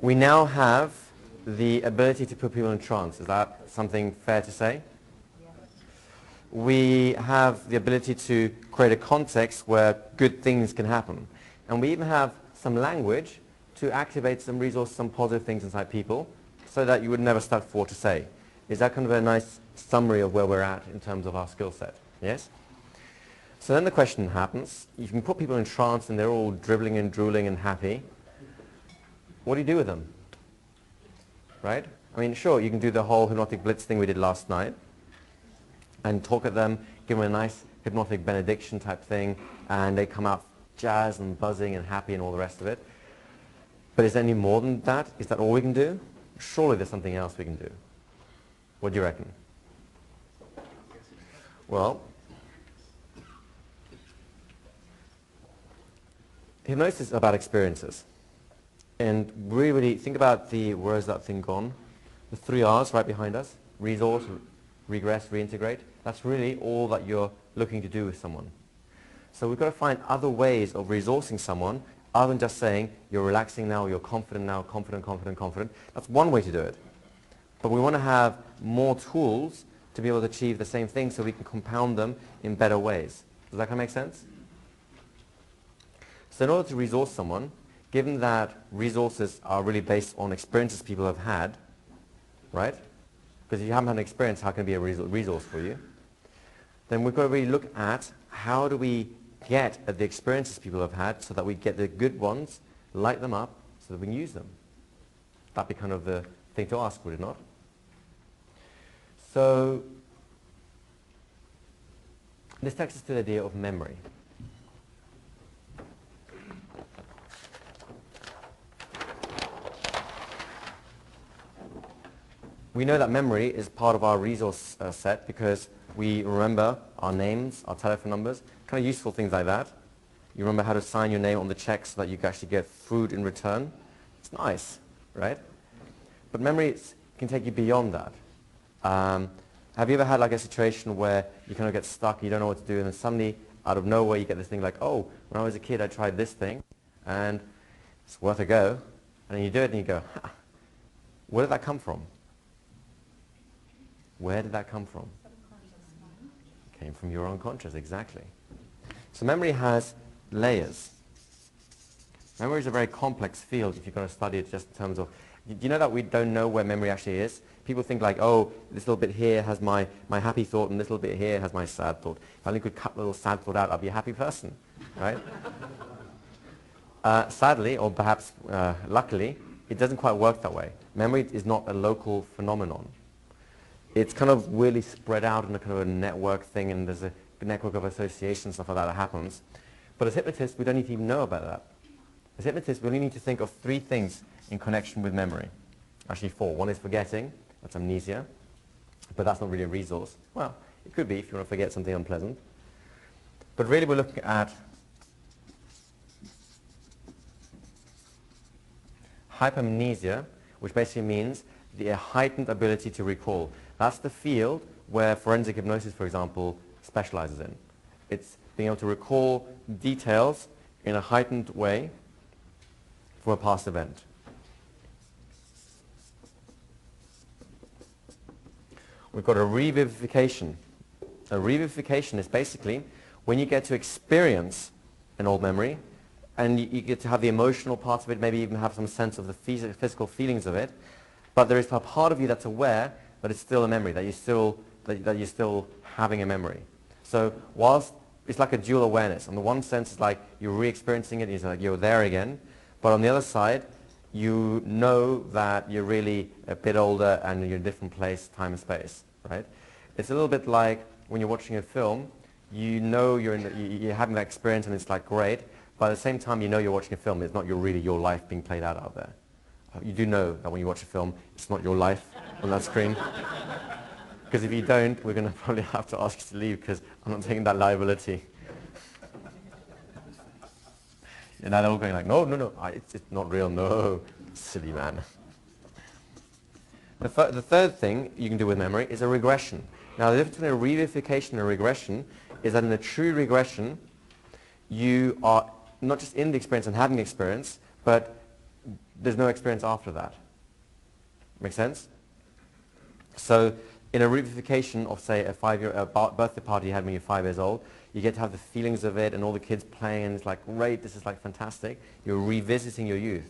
We now have the ability to put people in trance. Is that something fair to say? We have the ability to create a context where good things can happen. And we even have some language to activate some resources, some positive things inside people, so that you would never start for to say. Is that kind of a nice summary of where we're at in terms of our skill set? Yes? So then the question happens, you can put people in trance and they're all dribbling and drooling and happy. What do you do with them? Right? I mean, sure, you can do the whole hypnotic blitz thing we did last night and talk at them, give them a nice hypnotic benediction type thing, and they come out jazzed and buzzing and happy and all the rest of it. But is there any more than that? Is that all we can do? Surely there's something else we can do. What do you reckon? Well, hypnosis is about experiences. And really think about the, where is that thing gone? The 3 R's right behind us. Resource, regress, reintegrate. That's really all that you're looking to do with someone. So we've got to find other ways of resourcing someone other than just saying, you're relaxing now, you're confident now, confident, confident, confident. That's one way to do it. But we want to have more tools to be able to achieve the same thing so we can compound them in better ways. Does that kind of make sense? So in order to resource someone, given that resources are really based on experiences people have had, right? Because if you haven't had an experience, how can it be a resource for you? Then we've got to really look at how do we get at the experiences people have had so that we get the good ones, light them up, so that we can use them. That'd be kind of the thing to ask, would it not? So this takes us to the idea of memory. We know that memory is part of our resource set because we remember our names, our telephone numbers, kind of useful things like that. You remember how to sign your name on the check so that you can actually get food in return. It's nice, right? But memory can take you beyond that. Have you ever had like a situation where you kind of get stuck, you don't know what to do, and then suddenly, out of nowhere, you get this thing like, oh, when I was a kid, I tried this thing, and it's worth a go. And then you do it, and you go, ha, where did that come from? Where did that come from? It came from your unconscious, exactly. So memory has layers. Memory is a very complex field if you're going to study it just in terms of, do you know that we don't know where memory actually is? People think like, oh, this little bit here has my happy thought and this little bit here has my sad thought. If I only could cut the little sad thought out, I'd be a happy person, right? Sadly, or perhaps luckily, it doesn't quite work that way. Memory is not a local phenomenon. It's kind of really spread out in a kind of a network thing, and there's a network of association, stuff like that that happens. But as hypnotists, we don't need to even know about that. As hypnotists, we only need to think of 3 things in connection with memory. Actually 4. One is forgetting, that's amnesia, but that's not really a resource. Well, it could be if you want to forget something unpleasant. But really we're looking at hypermnesia, which basically means the heightened ability to recall. That's the field where forensic hypnosis, for example, specializes in. It's being able to recall details in a heightened way from a past event. We've got a revivification. A revivification is basically when you get to experience an old memory and you get to have the emotional parts of it, maybe even have some sense of the physical feelings of it, but there is a part of you that's aware that it's still a memory, that you're still having a memory. So whilst it's like a dual awareness, on the one sense it's like you're re-experiencing it, it's like you're there again, but on the other side you know that you're really a bit older and you're in a different place, time and space, right? It's a little bit like when you're watching a film, you know you're having that experience and it's like great, but at the same time you know you're watching a film, it's not really your life being played out there. You do know that when you watch a film, it's not your life on that screen. Because if you don't, we're going to probably have to ask you to leave because I'm not taking that liability. And now they're all going like, no, no, no, it's not real, no, silly man. The third thing you can do with memory is a regression. Now the difference between a revivification and a regression is that in a true regression, you are not just in the experience and having the experience, but there's no experience after that. Make sense? So in a revivification of, say, a birthday party you had when you're 5 years old, you get to have the feelings of it and all the kids playing and it's like, great, this is like fantastic. You're revisiting your youth.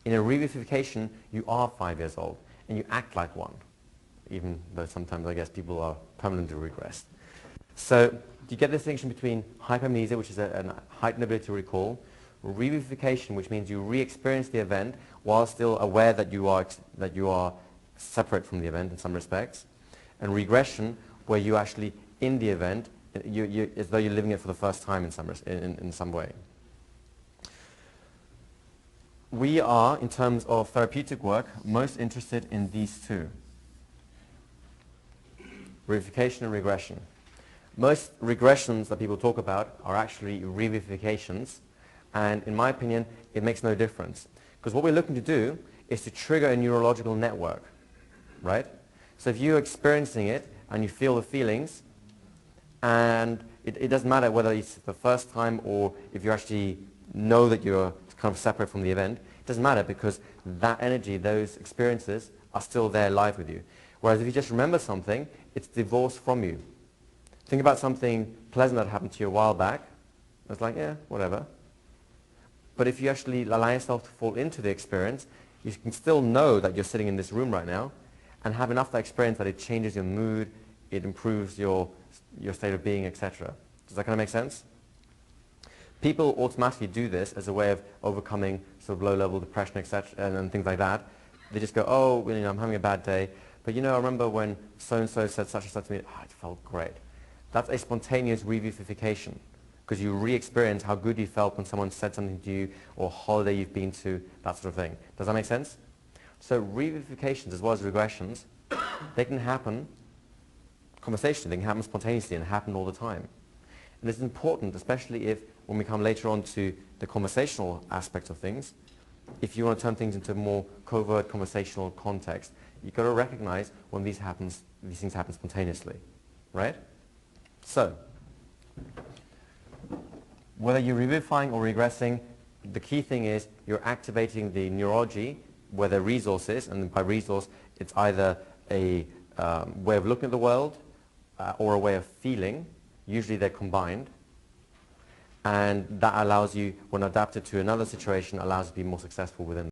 In a revivification, you are 5 years old and you act like one, even though sometimes I guess people are permanently regressed. So you get the distinction between hypermnesia, which is a heightened ability to recall, revivification, which means you re-experience the event while still aware that you are separate from the event in some respects, and regression, where you actually in the event, as though you're living it for the first time in some way. We are, in terms of therapeutic work, most interested in these two: revivification and regression. Most regressions that people talk about are actually revivifications, and in my opinion, it makes no difference. Because what we're looking to do is to trigger a neurological network, right? So if you're experiencing it and you feel the feelings, and it doesn't matter whether it's the first time or if you actually know that you're kind of separate from the event, it doesn't matter because that energy, those experiences are still there live with you. Whereas if you just remember something, it's divorced from you. Think about something pleasant that happened to you a while back. It's like, yeah, whatever. But if you actually allow yourself to fall into the experience, you can still know that you're sitting in this room right now and have enough of that experience that it changes your mood, it improves your state of being, etc. Does that kind of make sense? People automatically do this as a way of overcoming sort of low-level depression, etc., and things like that. They just go, oh, well, I'm having a bad day, but I remember when so-and-so said such and such to me, it felt great. That's a spontaneous revivification, because you re-experience how good you felt when someone said something to you, or a holiday you've been to, that sort of thing. Does that make sense? So revivifications, as well as regressions, they can happen conversationally, they can happen spontaneously, and happen all the time. And it's important, especially if, when we come later on to the conversational aspect of things, if you want to turn things into a more covert conversational context, you've got to recognize when these things happen spontaneously, right? So, whether you're revivifying or regressing, the key thing is you're activating the neurology where the resource is, and by resource, it's either a way of looking at the world or a way of feeling. Usually they're combined. And that allows you, when adapted to another situation, allows you to be more successful within